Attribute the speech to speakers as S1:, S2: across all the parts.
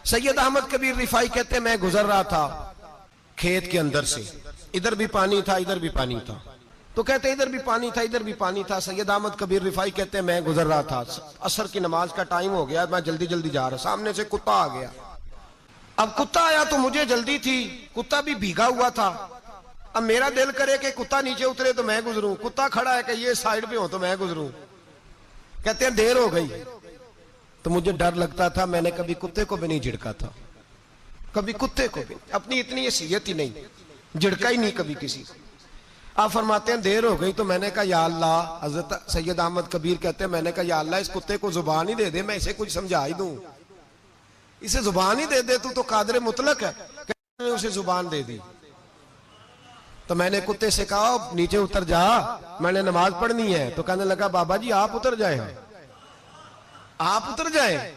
S1: सैयद अहमद कबीर रिफाई कहते मैं गुजर रहा था खेत के अंदर से, इधर भी पानी था इधर भी पानी था, तो कहते इधर भी पानी था इधर भी पानी था। सैयद अहमद कबीर रिफाई कहते मैं गुजर रहा था, असर की नमाज का टाइम हो गया, मैं जल्दी जल्दी जा रहा, सामने से कुत्ता आ गया। अब कुत्ता आया तो मुझे जल्दी थी, कुत्ता भी भीगा हुआ था। अब मेरा दिल करे कि कुत्ता नीचे उतरे तो मैं गुजरूं, कुत्ता खड़ा है कि ये साइड पे हो तो मैं गुजरूं। कहते हैं देर हो गई तो मुझे डर लगता था, मैंने कभी कुत्ते को भी नहीं झिड़का था, कभी कुत्ते को भी, अपनी इतनी हैसियत ही नहीं, झिड़का ही नहीं कभी किसी को। आप फरमाते हैं देर हो गई तो मैंने कहा या अल्लाह, हजरत सैयद अहमद कबीर कहते हैं मैंने कहा या अल्लाह इस कुत्ते को जुबान ही दे दे, मैं इसे कुछ समझा ही दूं, इसे जुबान ही दे दे, तू तो कादर मुतलक है। मैंने उसे जुबान दे दी तो मैंने कुत्ते से कहा नीचे उतर जा, मैंने नमाज पढ़नी है। तो कहने लगा बाबा जी आप उतर जाए, आप उतर जाए,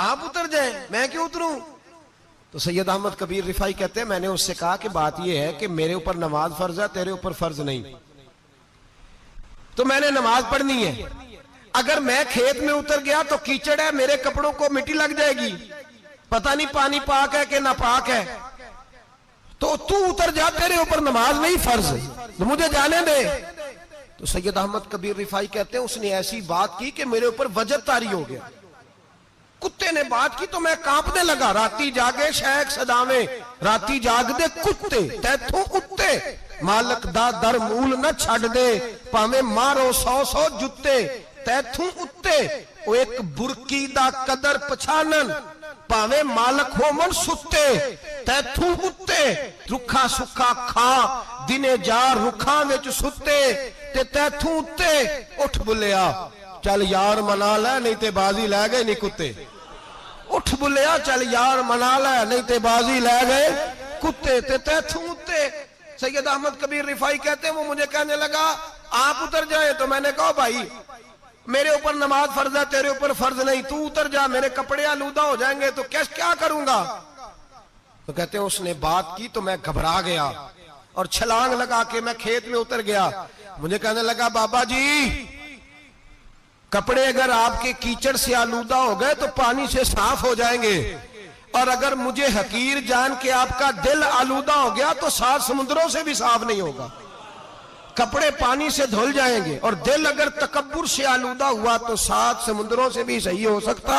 S1: आप उतर जाए, मैं क्यों उतरूं। तो सैयद अहमद कबीर रिफाई कहते हैं मैंने उससे कहा कि बात यह है कि मेरे ऊपर नमाज फर्ज है, तेरे ऊपर फर्ज नहीं, तो मैंने नमाज पढ़नी है। अगर मैं खेत में उतर गया तो कीचड़ है, मेरे कपड़ों को मिट्टी लग जाएगी, पता नहीं पानी पाक है कि नापाक है, तो तू उतर जा, तेरे ऊपर नमाज नहीं फर्ज, तो मुझे जाने दे। तो सैयद अहमद कबीर रिफाई कहते हैं उसने ऐसी बात की कि मेरे ऊपर वजद तारी हो गया। कुत्ते ने बात की तो मैं कांपने लगा। राती जागे शेख सदावे, राती जाग दे कुत्ते, तैथों उत्ते मालक दा दर मूल न छड़ दे, भावे मारो 100 जुत्ते तैथों उत्ते, ओ एक बुरकी दा कदर पछानन, भावे मालक हो मन सुते तैथों उत्ते, रुखा सुखा खा दिने जा रुखा विच सुते ते तैथों उत्ते, उठ बुलिया चल यार मना ले नहीं ते बाजी लै गए नहीं कुत्ते, उठ बुलिया चल यार मना ले नहीं ते बाजी लै गए कुत्ते ते तैथों उत्ते। सैयद अहमद कबीर रिफाई कहते हैं वो मुझे कहने लगा आप उतर जाए, तो मैंने कहा भाई मेरे ऊपर नमाज फर्ज है, तेरे ऊपर फर्ज नहीं, तू उतर जा, मेरे कपड़े आलूदा हो जाएंगे तो क्या करूंगा। तो कहते हैं उसने बात की तो मैं घबरा गया और छलांग लगा के मैं खेत में उतर गया। मुझे कहने लगा बाबा जी कपड़े अगर आपके कीचड़ से आलूदा हो गए तो पानी से साफ हो जाएंगे, और अगर मुझे हकीर जान के आपका दिल आलूदा हो गया तो 7 समुद्रों से भी साफ नहीं होगा, कपड़े पानी से धुल जाएंगे, और दिल अगर तकब्बुर से आलूदा हुआ तो 7 समुद्रों से भी सही हो सकता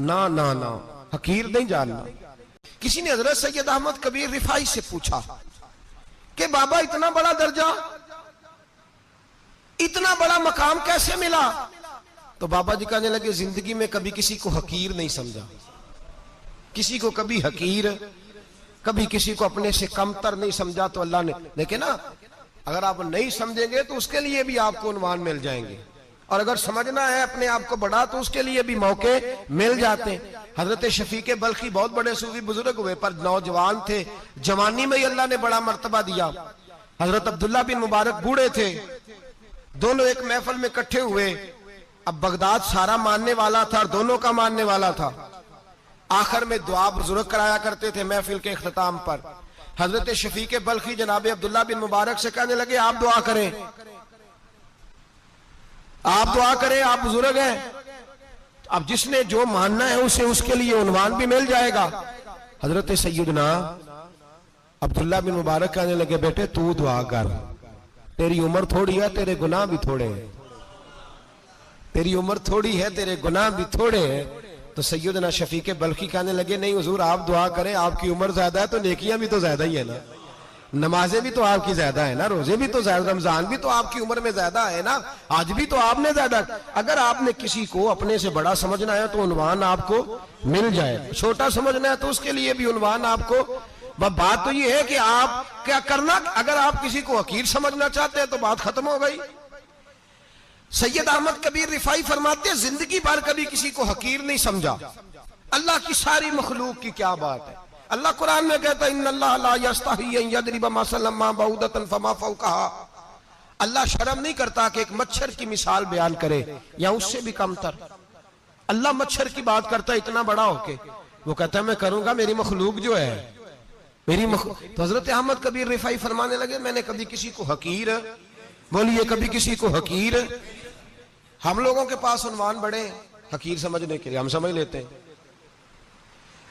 S1: ना ना ना, हकीर नहीं जानना। किसी ने हजरत सैयद अहमद कबीर रिफाई से पूछा कि बाबा इतना बड़ा दर्जा, इतना बड़ा मकाम कैसे मिला। तो बाबा जी कहने लगे जिंदगी में कभी किसी को हकीर नहीं समझा, किसी को कभी हकीर, कभी किसी को अपने से कमतर नहीं समझा। तो अल्लाह ने देखे ना, अगर आप नहीं समझेंगे तो उसके लिए भी आपको उन्वान मिल जाएंगे, और अगर समझना है अपने आप को बड़ा तो उसके लिए भी मौके मिल जाते हैं। हजरत शफीक बल्खी बहुत बड़े सूफी बुजुर्ग हुए पर नौजवान थे, जवानी में ही अल्लाह ने बड़ा मर्तबा दिया। हजरत अब्दुल्ला बिन मुबारक बूढ़े थे, दोनों एक महफिल में इकट्ठे हुए। अब बगदाद सारा मानने वाला था और दोनों का मानने वाला था। आखिर में दुआ बुजुर्ग कराया करते थे महफिल के इख्तिताम पर। हजरत शफीक बल्खी जनाब अब्दुल्ला बिन मुबारक से कहने लगे आप दुआ करें, आप दुआ करें, आप बुजुर्ग हैं, अब जिसने जो मानना है उसे उसके लिए उन्वान भी मिल जाएगा। हजरत सैयदना अब्दुल्ला बिन मुबारक कहने लगे बेटे तू दुआ कर, तेरी उम्र थोड़ी है, तेरे गुनाह भी थोड़े हैं, तेरी उम्र थोड़ी है, तेरे गुनाह भी थोड़े हैं। तो सैयदना शफीक बल्खी कहने लगे नहीं हुजूर आप दुआ करें, आपकी उम्र ज्यादा है तो नेकियां भी तो ज्यादा ही है ना, नमाजें भी तो आपकी ज्यादा है ना, रोजे भी तो ज्यादा, रमजान भी तो आपकी उम्र में ज्यादा है ना, आज भी तो आपने ज्यादा। अगर आपने किसी को अपने से बड़ा समझना है तो उन्वान आपको मिल जाए, छोटा समझना है तो उसके लिए भी उन्वान आपको। बात तो ये है कि आप क्या करना, अगर आप किसी को हकीर समझना चाहते हैं तो बात खत्म हो गई। सैयद अहमद कबीर रिफाई फरमाते जिंदगी भर कभी किसी को हकीर नहीं समझा। अल्लाह की सारी मखलूक की क्या बात है, अल्लाह कुरान में कहता है इन्नल्लाह ला यस्तही अन यदरिब मसलन मा बऊदतन फमा फौकहा, अल्लाह शर्म नहीं करता कि एक मच्छर की मिसाल बयान करे या उससे भी कमतर। अल्लाह मच्छर की बात करता है इतना बड़ा होके, वो कहता है मैं करूंगा, मेरी मखलूक जो है मेरी तो हजरत अहमद कबीर रिफाई फरमाने लगे मैंने कभी किसी को हकीर, बोलिए कभी किसी को हकीर। हम लोगों के पास उन्वान बड़े हकीर समझने के लिए, हम समझ लेते हैं।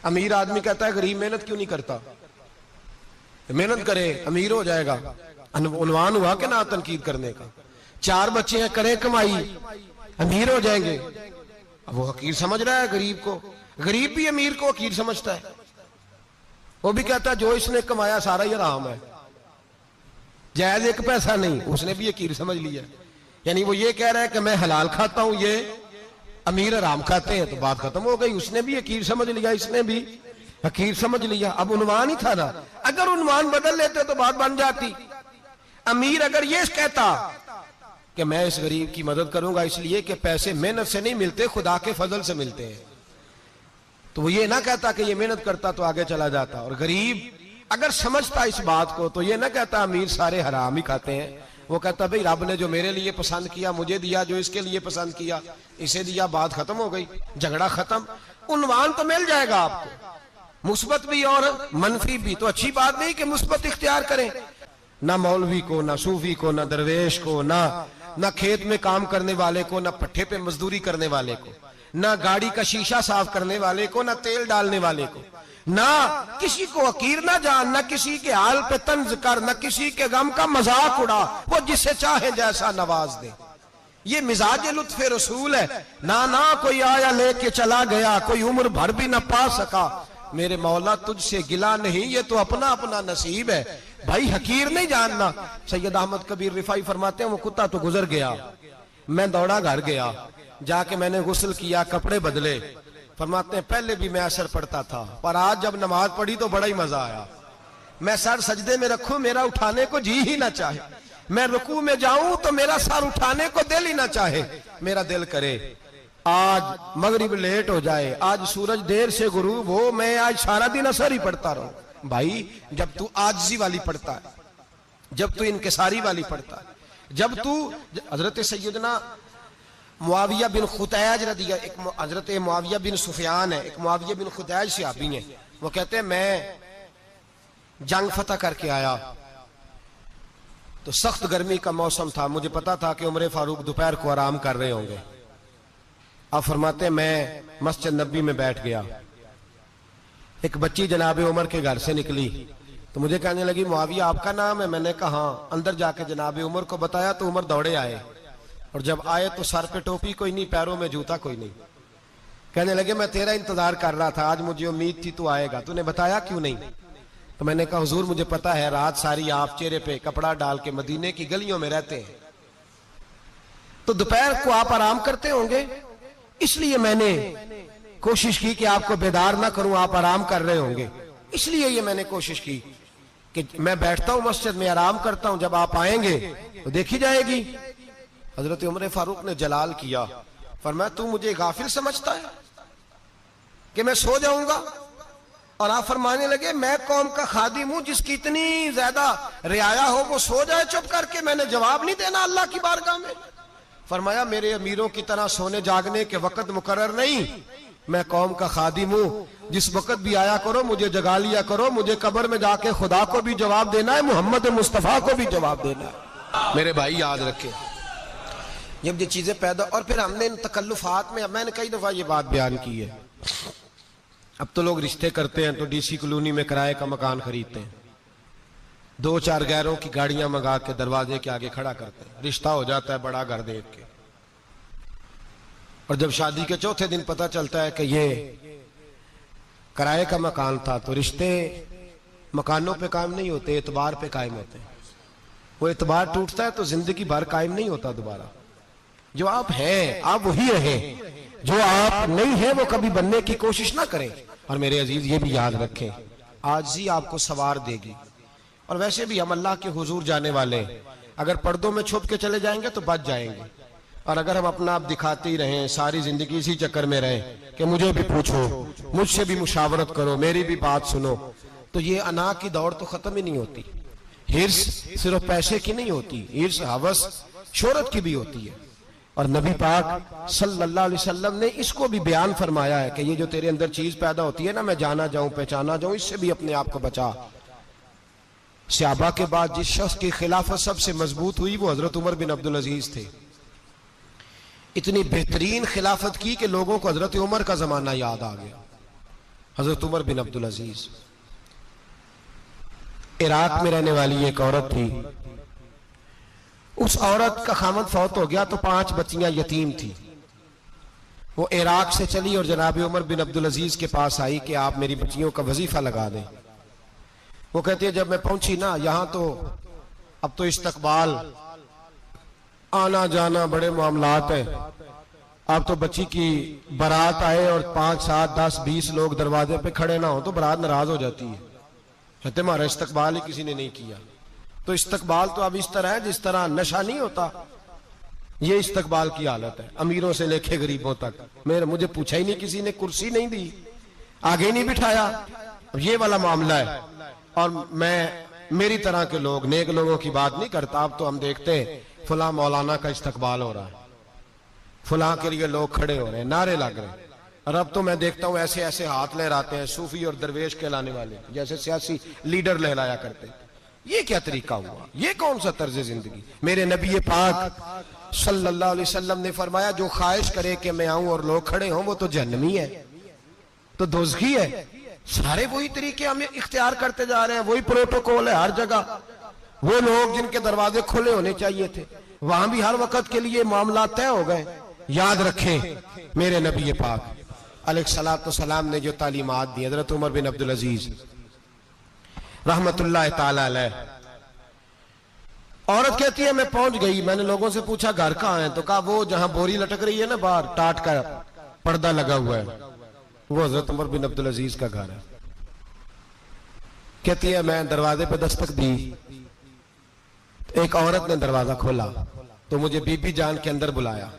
S1: अमीर आदमी कहता है गरीब मेहनत क्यों नहीं करता, मेहनत करे अमीर हो जाएगा। उन्वान हुआ कि ना तनकीद करने का। 4 बच्चे हैं, करें कमाई, अमीर हो जाएंगे। अब वो हकीर समझ रहा है गरीब को, गरीब भी अमीर को हकीर समझता है। वो भी कहता है जो इसने कमाया सारा ही हराम है, जायज एक पैसा नहीं, उसने भी हकीर समझ लिया। यानी वो ये कह रहा है कि मैं हलाल खाता हूं, ये अमीर हराम खाते हैं, तो बात खत्म हो गई। उसने भी हकीर समझ लिया, इसने भी हकीर समझ लिया। अब उन्वान ही था ना, अगर उन्वान बदल लेते तो बात बन जाती। अमीर अगर ये कहता कि मैं इस गरीब की मदद करूंगा इसलिए कि पैसे मेहनत से नहीं मिलते, खुदा के फजल से मिलते हैं, तो वो ये ना कहता कि ये मेहनत करता तो आगे चला जाता। और गरीब अगर समझता इस बात को तो ये ना कहता अमीर सारे हराम ही खाते हैं। वो कहता भाई रब ने जो मेरे लिए पसंद किया मुझे दिया, जो इसके लिए पसंद किया इसे दिया, बात खत्म हो गई, झगड़ा खत्म। उन्वान तो मिल जाएगा आपको, मुस्बत भी और मनफी भी। तो अच्छी बात नहीं कि मुस्बत इख्तियार करें, ना मौलवी को, ना सूफी को, ना दरवेश को, ना खेत में काम करने वाले को, ना पट्टे पे मजदूरी करने वाले को, ना गाड़ी का शीशा साफ करने वाले को, ना तेल डालने वाले को, ना किसी को हकीर ना जान, ना किसी के हाल पे तंज कर, ना किसी के गम का मजाक उड़ा, वो जिसे चाहे जैसा नवाज दे। ये मिजाज लुत्फ रसूल है। ना कोई आया लेके चला गया, कोई उम्र भर भी ना पा सका, मेरे मौला तुझसे गिला नहीं, ये तो अपना अपना नसीब है। भाई हकीर नहीं जानना। सैयद अहमद कबीर रिफाई फरमाते हैं वो कुत्ता तो गुजर गया, मैं दौड़ा घर गया, जाके मैंने गुस्ल किया, कपड़े बदले। फरमाते हैं पहले भी मैं असर पढ़ता था, पर आज जब नमाज पढ़ी तो बड़ा ही मजा आया। मैं सर सजदे में रखूं, मेरा उठाने को जी ही ना चाहे, मैं रुकू में जाऊं तो मेरा सर उठाने को दिल ही ना चाहे। मेरा दिल करे आज मगरिब लेट हो जाए, आज सूरज देर से गुरूब हो, मैं आज सारा दिन असर ही पढ़ता रहूं। भाई जब तू आजिज़ी वाली पढ़ता है, जब तू इनकिसारी वाली पढ़ता है, जब तू हजरत सैयदना मुआविया बिन खुतैज रदिया, एक हजरत मुआविया बिन सुफियान है, एक मुआविया बिन खुतैज सहाबी हैं, वो कहते हैं मैं जंग फतह करके आया तो सख्त गर्मी का मौसम था, मुझे पता था कि उमर फारूक दोपहर को आराम कर रहे होंगे। अब फरमाते हैं मैं मस्जिद नबी में बैठ गया, एक बच्ची जनाब उमर के घर से निकली तो मुझे कहने लगी मुआविया आपका नाम है? मैंने कहा हाँ। अंदर जाके जनाब उमर को बताया तो उमर दौड़े आए, और जब आए तो सर पे टोपी कोई नहीं, पैरों में जूता कोई नहीं। कहने लगे मैं तेरा इंतजार कर रहा था, आज मुझे उम्मीद थी तू आएगा, तूने बताया क्यों नहीं? तो मैंने कहा हुजूर मुझे पता है रात सारी आप चेहरे पे कपड़ा डाल के मदीने की गलियों में रहते हैं, तो दोपहर को आप आराम करते होंगे, इसलिए मैंने कोशिश की कि आपको बेदार ना करूं, आप आराम कर रहे होंगे, इसलिए ये मैंने कोशिश की कि मैं बैठता हूं मस्जिद में आराम करता हूं, जब आप आएंगे तो देखी जाएगी। हजरत उमर फारूक ने जलाल किया, फरमाया तू मुझे गाफिल समझता है कि मैं सो जाऊंगा? और आप फरमाने लगे मैं कौम का खादिम हूं जिसकी इतनी ज्यादा रियाया हो वो सो जाए चुप करके, मैंने जवाब नहीं देना अल्लाह की बारगाह में? फरमाया मेरे अमीरों की तरह सोने जागने के वक्त मुकर्रर नहीं, मैं कौम का खादिम हूं, जिस वक्त भी आया करो मुझे जगा लिया करो, मुझे कब्र में जाके खुदा को भी जवाब देना है, मोहम्मद मुस्तफा को भी जवाब देना है। मेरे भाई याद रखें जब ये चीजें पैदा, और फिर हमने इन तकल्लुफात में, मैंने कई दफा ये बात बयान की है, अब तो लोग रिश्ते करते हैं तो डीसी कॉलोनी में किराए का मकान खरीदते हैं, 2-4 गैरों की गाड़ियां मंगा के दरवाजे के आगे खड़ा करते हैं, रिश्ता हो जाता है बड़ा घर देख के, और जब शादी के चौथे दिन पता चलता है कि ये किराए का मकान था, तो रिश्ते मकानों पे कायम नहीं होते, एतबार पे कायम होते हैं। वो एतबार टूटता है तो जिंदगी भर कायम नहीं होता दोबारा। जो आप हैं आप वही रहें, जो आप नहीं हैं वो कभी बनने की कोशिश ना करें। और मेरे अजीज ये भी याद रखें आजिज़ी आपको सवार देगी, और वैसे भी हम अल्लाह के हुजूर जाने वाले, अगर पर्दों में छुप के चले जाएंगे तो बच जाएंगे, और अगर हम अपना आप दिखाते ही रहें, सारी जिंदगी इसी चक्कर में रहें कि मुझे भी पूछो, मुझसे भी मुशावरत करो, मेरी भी बात सुनो, तो ये अना की दौड़ तो खत्म ही नहीं होती। हिर्स सिर्फ पैसे की नहीं होती, हिर्स हवस शोहरत की भी होती है। और नबी पाक सल्लल्लाहु अलैहि वसल्लम ने इसको भी बयान फरमाया है कि ये जो तेरे अंदर चीज पैदा होती है ना, मैं जाना जाऊं पहचाना जाऊं, इससे भी अपने आप को बचा। सहाबा के बाद जिस शख्स की खिलाफत सबसे मजबूत हुई वो हजरत उमर बिन अब्दुल अजीज थे। इतनी बेहतरीन खिलाफत की कि लोगों को हजरत उमर का जमाना याद आ गया। हजरत उमर बिन अब्दुल अजीज, इराक में रहने वाली एक औरत थी। उस औरत का खामद फौत हो गया तो 5 बच्चियां यतीम थी। वो इराक से चली और जनाब उमर बिन अब्दुल अजीज के पास आई कि आप मेरी बच्चियों का वजीफा लगा दें। वो कहती है जब मैं पहुंची ना, यहां तो अब तो इस्तकबाल, आना जाना बड़े मामलात है। अब तो बच्ची की बारात आए और 5, 7, 10, 20 लोग दरवाजे पे खड़े ना हो तो बारात नाराज हो जाती है, कहते हमारा इस्तकबाल ही किसी ने नहीं किया। तो इस्तकबाल तो अब इस तरह है जिस तरह नशा नहीं होता, ये इस्तकबाल की हालत है, अमीरों से लेके गरीबों तक। मुझे पूछा ही नहीं, किसी ने कुर्सी नहीं दी, आगे नहीं बिठाया, ये वाला मामला है। और मैं मेरी तरह के लोग, नेक लोगों की बात नहीं करता। अब तो हम देखते हैं फुला मौलाना का इस्तकबाल हो रहा है, फुला के लिए लोग खड़े हो रहे हैं, नारे लग रहे हैं। और अब तो मैं देखता हूं ऐसे ऐसे हाथ लहराते हैं सूफी और दरवेश कहलाने वाले, जैसे सियासी लीडर लहराया करते हैं। ये क्या तरीका हुआ? ये कौन सा तर्ज जिंदगी? मेरे नबी पाक सल्लल्लाहु अलैहि वसल्लम ने फरमाया जो ख्वाहिश करे कि मैं आऊं और लोग खड़े हों वो तो जहन्नमी है, तो दोज़खी है। सारे वही तरीके हम इख्तियार करते जा रहे हैं, वही प्रोटोकॉल है हर जगह। वो लोग जिनके दरवाजे खुले होने चाहिए थे, वहां भी हर वक्त के लिए मामला तय हो गए। याद रखें मेरे नबी पाक अलैहिस्सलातु सलाम ने जो तालीमात दी, हजरत उमर बिन अब्दुल अजीज रहमतुल्लाह ताला अलैह। औरत कहती है मैं पहुंच गई, मैंने लोगों से पूछा घर कहां है, तो कहा वो जहां बोरी लटक रही है ना बाहर, टाट का पर्दा लगा हुआ है, वो हजरत उमर बिन अब्दुल अजीज का घर है। कहती है मैं दरवाजे पे दस्तक दी, एक औरत ने दरवाजा खोला तो मुझे बीबी जान के अंदर बुलाया।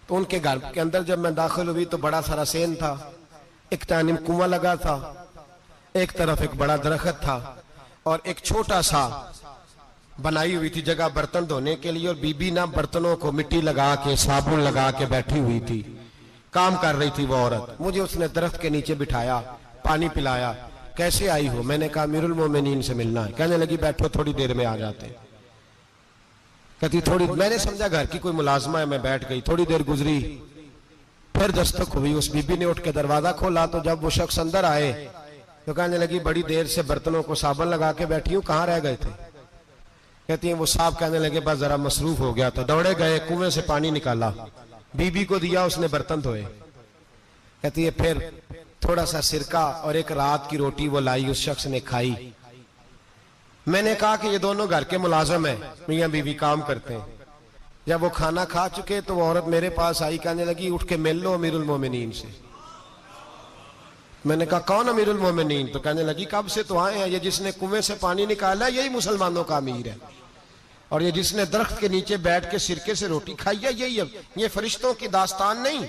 S1: तो उनके घर के अंदर जब मैं दाखिल हुई तो बड़ा सारा सेन था, एक तानिम कुआं लगा था, एक तरफ एक बड़ा दरख्त था और एक छोटा सा बनाई हुई थी जगह बर्तन धोने के लिए। और बीबी ना बर्तनों को मिट्टी लगा के साबुन लगा के बैठी हुई थी, काम कर रही थी वो औरत। मुझे उसने दरख्त के नीचे बिठाया, पानी पिलाया। कैसे आई हो? मैंने कहा अमीरुल मोमिनीन से मिलना है। कहने लगी बैठो थोड़ी देर में आ जाते हैं। कहती थोड़ी, मैंने समझा घर की कोई मुलाजमा है, मैं बैठ गई। थोड़ी देर गुजरी, फिर दस्तक हुई, उस बीबी ने उठ के दरवाजा खोला। तो जब वो शख्स अंदर आए तो कहने लगी बड़ी देर से बर्तनों को साबुन लगा के बैठी हूं, कहाँ रह गए थे? कहती है वो साहब कहने लगे बस जरा मसरूफ हो गया था, दौड़े गए, कुएं से पानी निकाला, बीबी को दिया, उसने बर्तन धोए। कहती है फिर थोड़ा सा सिरका और एक रात की रोटी वो लाई, उस शख्स ने खाई। मैंने कहा कि ये दोनों घर के मुलाजम है, मियां बीवी काम करते हैं। जब वो खाना खा चुके तो वो औरत मेरे पास आई, कहने लगी उठ के मिल लो अमीरुल मोमिनीन से। मैंने कहा कौन अमीरुल मोमिनीन? तो कहने लगी कब से तो आए हैं, ये जिसने कुएं से पानी निकाला यही मुसलमानों का अमीर है, और ये जिसने दरख्त के नीचे बैठ के सिरके से रोटी खाई है यही है। ये फरिश्तों की दास्तान नहीं,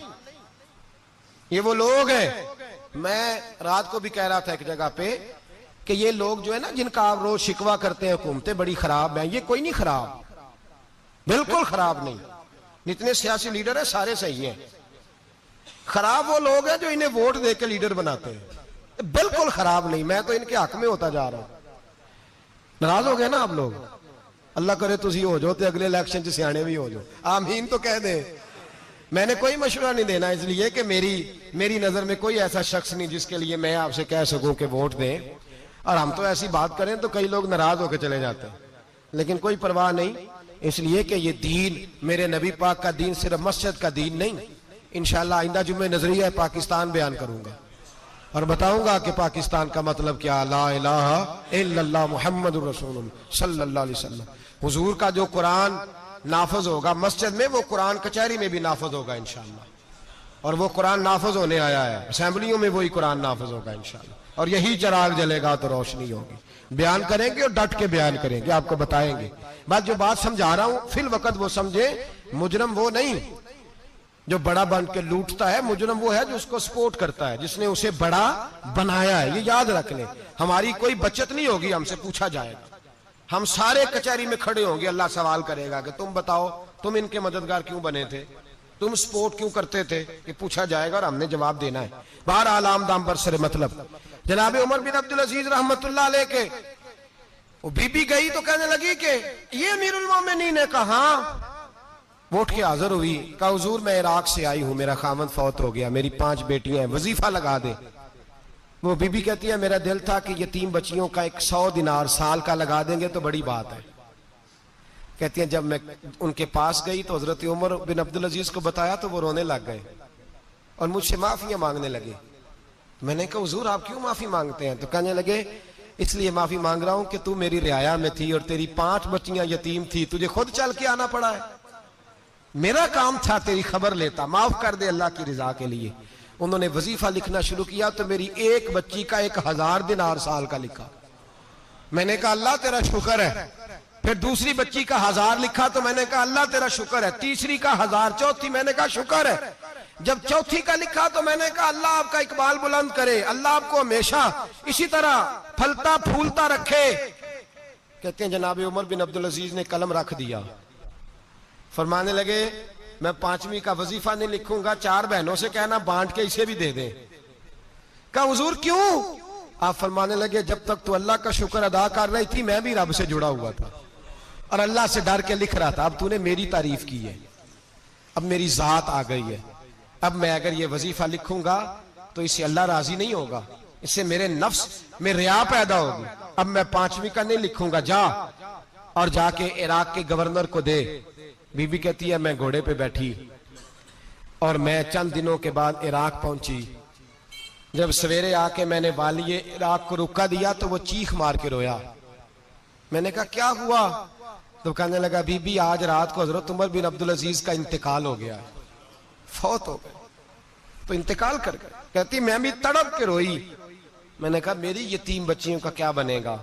S1: ये वो लोग हैं। मैं रात को भी कह रहा था एक जगह पे कि ये लोग जो है ना जिनका आप रोज शिकवा करते हैं हुकूमतें बड़ी खराब हैं, ये कोई नहीं खराब, बिल्कुल खराब नहीं। जितने सियासी लीडर है सारे सही हैं। खराब वो लोग हैं जो इन्हें वोट दे के लीडर बनाते हैं, बिल्कुल खराब नहीं। मैं तो इनके हक में होता जा रहा हूं। नाराज हो गए ना आप लोग? अल्लाह करे तुसी हो जाओ तो अगले इलेक्शन च सियाने भी हो जाओ, आमीन तो कह दे। मैंने कोई मशवरा नहीं देना, इसलिए कि मेरी नजर में कोई ऐसा शख्स नहीं जिसके लिए मैं आपसे कह सकूं कि वोट दें। और हम तो ऐसी बात करें तो कई लोग नाराज होकर चले जाते हैं, लेकिन कोई परवाह नहीं, इसलिए कि ये दीन मेरे नबी पाक का दीन सिर्फ मस्जिद का दीन नहीं। इंशाअल्लाह आइंदा जुम्मे नजरिया पाकिस्तान बयान करूंगा और बताऊंगा कि पाकिस्तान का मतलब क्या, ला इलाहा इल्लल्लाह मुहम्मदुर रसूलुल्लाह सल्लल्लाहु अलैहि वसल्लम। हुजूर का जो कुरान नाफज होगा मस्जिद में, वो कुरान कचहरी में भी नाफज होगा इंशाअल्लाह। और वो कुरान नाफज होने आया है, असेंबलियों में वही कुरान नाफज होगा इंशाअल्लाह। और यही चिराग जलेगा तो रोशनी होगी। बयान करेंगे और डट के बयान करेंगे, आपको बताएंगे। बात जो बात समझा रहा हूं फिल वक्त वो समझे, मुजरम वो नहीं जो बड़ा बन के लूटता है, मुजरम वो है जो उसको सपोर्ट करता है, जिसने उसे बड़ा बनाया है। ये याद रख लें, हमारी कोई बचत नहीं होगी, हमसे पूछा जाएगा। हम सारे कचहरी में खड़े होंगे, अल्लाह सवाल करेगा कि तुम बताओ तुम इनके मददगार क्यों बने थे, तुम सपोर्ट क्यों करते थे, ये पूछा जाएगा और हमने जवाब देना है। बाहर आलाम दाम पर सर मतलब जनाब उमर बिन अब्दुल अजीज रहमतुल्लाह अलैह के वो बीबी गई तो कहने लगी कि ये अमीरुल मोमिनीन ने कहा, वोट के हाजिर हुई, कहा हुजूर मैं इराक से आई हूं, मेरा खामद फौत हो गया, मेरी 5 बेटियां हैं, वजीफा लगा दे। वो बीबी कहती है मेरा दिल था कि यतीम बच्चियों का 100 दिनार साल का लगा देंगे तो बड़ी बात है। कहती है जब मैं उनके पास गई तो हजरत उमर बिन अब्दुल अजीज को बताया तो वो रोने लग गए और मुझसे माफियां मांगने लगे। मैंने कहा हुजूर आप क्यों माफी मांगते हैं? तो कहने लगे इसलिए माफी मांग रहा हूं कि तू मेरी रियाया में थी और तेरी 5 बच्चियां यतीम थी, तुझे खुद चल के आना पड़ा है। मेरा काम था तेरी खबर लेता, माफ कर दे अल्लाह की रिजा के लिए। उन्होंने वजीफा लिखना शुरू किया तो मेरी एक बच्ची का 1000 दिनार साल का लिखा। मैंने कहा अल्लाह तेरा शुक्र है। फिर दूसरी बच्ची का 1000 लिखा तो मैंने कहा अल्लाह तेरा शुक्र है। तीसरी का 1000, चौथी मैंने कहा शुक्र है। जब चौथी का लिखा तो मैंने कहा अल्लाह आपका इकबाल बुलंद करे, अल्लाह आपको हमेशा इसी तरह फलता फूलता रखे। कहते हैं जनाब उमर बिन अब्दुल अजीज ने कलम रख दिया, फरमाने लगे मैं 5वीं का वजीफा नहीं लिखूंगा, 4 बहनों से कहना बांट के इसे भी दे दें। कहा हुजूर क्यों? आप फरमाने लगे जब तक तू अल्लाह का शुक्र अदा कर रही थी मैं भी रब से जुड़ा हुआ था और अल्लाह से डर के लिख रहा था। अब तूने मेरी तारीफ की है, अब मेरी जात आ गई है। अब मैं अगर ये वजीफा लिखूंगा तो इससे अल्लाह राजी नहीं होगा, इससे मेरे नफ्स में रिया पैदा होगी। अब मैं 5वीं का नहीं लिखूंगा, जा और जाके इराक के गवर्नर को दे। बीबी कहती है मैं घोड़े पे बैठी और मैं चंद दिनों के बाद इराक पहुंची। जब सवेरे आके मैंने वालिए इराक को रुका दिया तो वो चीख मार के रोया। मैंने कहा क्या हुआ? तो कहने लगा बीबी आज रात को हजरत उमर बिन अब्दुल अजीज का इंतकाल हो गया, फौत हो गए, तो इंतकाल कर गए। कहती मैं भी तड़प के रोई। मैंने कहा मेरी यतीम बच्चियों का क्या बनेगा?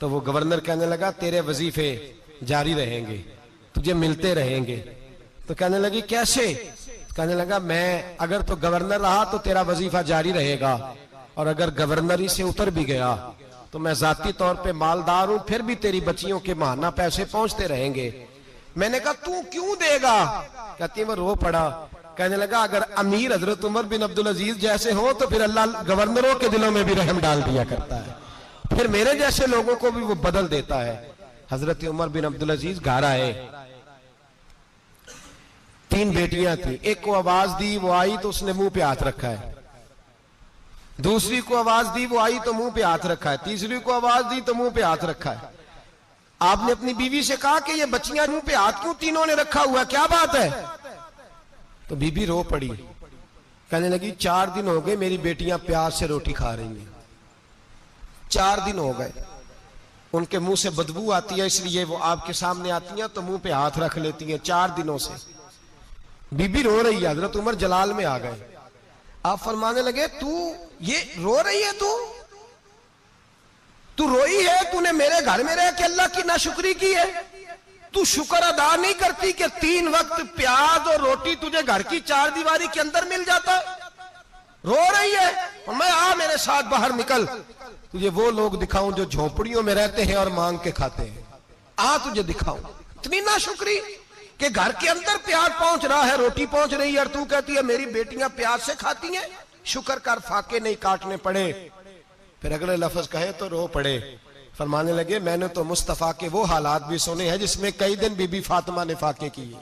S1: तो वो गवर्नर कहने लगा तेरे वजीफे जारी रहेंगे, तुझे मिलते रहेंगे। तो कहने लगी कैसे? कहने लगा मैं अगर तो गवर्नर रहा तो तेरा वजीफा जारी रहेगा और अगर गवर्नरी से उतर भी गया तो मैं जाती तौर पे मालदार हूं, फिर भी तेरी बच्चियों के माहाना पैसे पहुंचते रहेंगे। मैंने कहा तू क्यों देगा? कहती है वो रो पड़ा। कहने लगा अगर अमीर हजरत उमर बिन अब्दुल अजीज जैसे हो तो फिर अल्लाह गवर्नरों के दिलों में भी रहम डाल दिया करता है, फिर मेरे जैसे लोगों को भी वो बदल देता है। हजरत उमर बिन अब्दुल अजीज घर आए, 3 बेटियां थी। एक को आवाज दी, वो आई तो उसने मुंह पे हाथ रखा है। दूसरी को आवाज दी, वो आई तो मुंह पे हाथ रखा है। तीसरी को आवाज दी तो मुंह पे हाथ रखा है। आपने अपनी बीवी से कहा कि ये बच्चियां मुंह पे हाथ क्यों तीनों ने रखा हुआ, क्या बात है? तो बीबी रो पड़ी, कहने लगी 4 दिन हो गए मेरी बेटियां प्यार से रोटी खा रही हैं, 4 दिन हो गए, उनके मुंह से बदबू आती है इसलिए वो आपके सामने आती हैं तो मुंह पे हाथ रख लेती हैं 4 दिनों से। बीबी रो रही है। हजरत उमर जलाल में आ गए। आप फरमाने लगे तू ये रो रही है, तू रोई है, तूने मेरे घर में रह के अल्लाह की नाशुक्री की है, तू शुक्र अदा नहीं करती कि 3 वक्त प्याज और रोटी तुझे घर की 4 दीवारी के अंदर मिल जाता? रो रही है। और मैं आ मेरे साथ बाहर निकल, तुझे वो लोग दिखाऊं जो झोपड़ियों में रहते हैं और मांग के खाते हैं, आ तुझे दिखाऊं। इतनी नाशुक्री कि घर के अंदर प्याज पहुंच रहा है, रोटी पहुंच रही है और तू कहती है मेरी बेटियां प्याज से खाती हैं, शुक्र कर फाके नहीं काटने पड़े। फिर अगले लफ्ज कहे तो रो पड़े। फरमाने लगे मैंने तो मुस्तफा के वो हालात भी सुने हैं जिसमें कई दिन बीबी फातिमा ने फाके किए।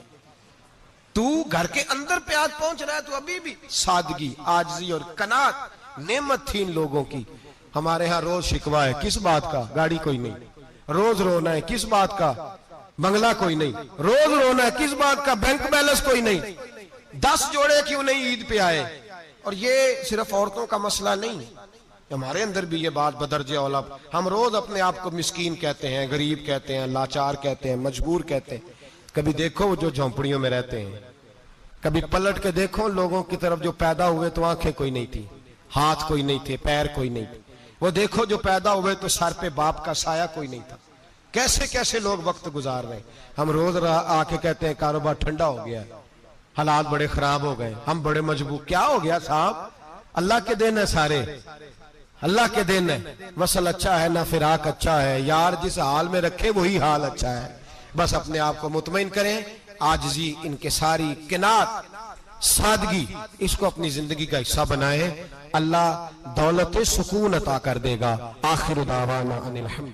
S1: तू घर के अंदर प्याज पहुंच रहा है, तो अभी भी सादगी, आजजी और कनात नेमत थी इन लोगों की। हमारे यहाँ रोज शिकवा है, किस बात का? गाड़ी कोई नहीं। रोज रोना है, किस बात का? बंगला कोई नहीं। रोज रोना है, किस बात का? बैंक बैलेंस कोई नहीं। 10 जोड़े क्यों नहीं ईद पे आए? और ये सिर्फ औरतों का मसला नहीं, हमारे अंदर भी ये बात बदरजे औला। हम रोज अपने आप को मिस्कीन कहते हैं, गरीब कहते हैं, लाचार कहते हैं, मजबूर कहते हैं। कभी देखो वो जो झोंपड़ियों में रहते हैं, कभी पलट के देखो लोगों की तरफ जो पैदा हुए तो आंखें कोई नहीं थी, हाथ कोई नहीं थे, पैर कोई नहीं थे। वो देखो जो पैदा हुए तो सर पे बाप का साया कोई नहीं था। कैसे कैसे लोग वक्त गुजार रहे हैं। हम रोज आके कहते हैं कारोबार ठंडा हो गया, हालात बड़े खराब हो गए, हम बड़े मजबूर। क्या हो गया साहब? अल्लाह के दिन है, सारे अल्लाह के दिन है। मसल अच्छा है ना फिराक अच्छा है, यार जिस हाल में रखे वही हाल अच्छा है। बस अपने आप को मुतमईन करें, आजिज़ी, इनके सारी किनात, सादगी, इसको अपनी जिंदगी का हिस्सा बनाएं। अल्लाह दौलत सुकून अता कर देगा। आखिर दावाना अनिल हम्द।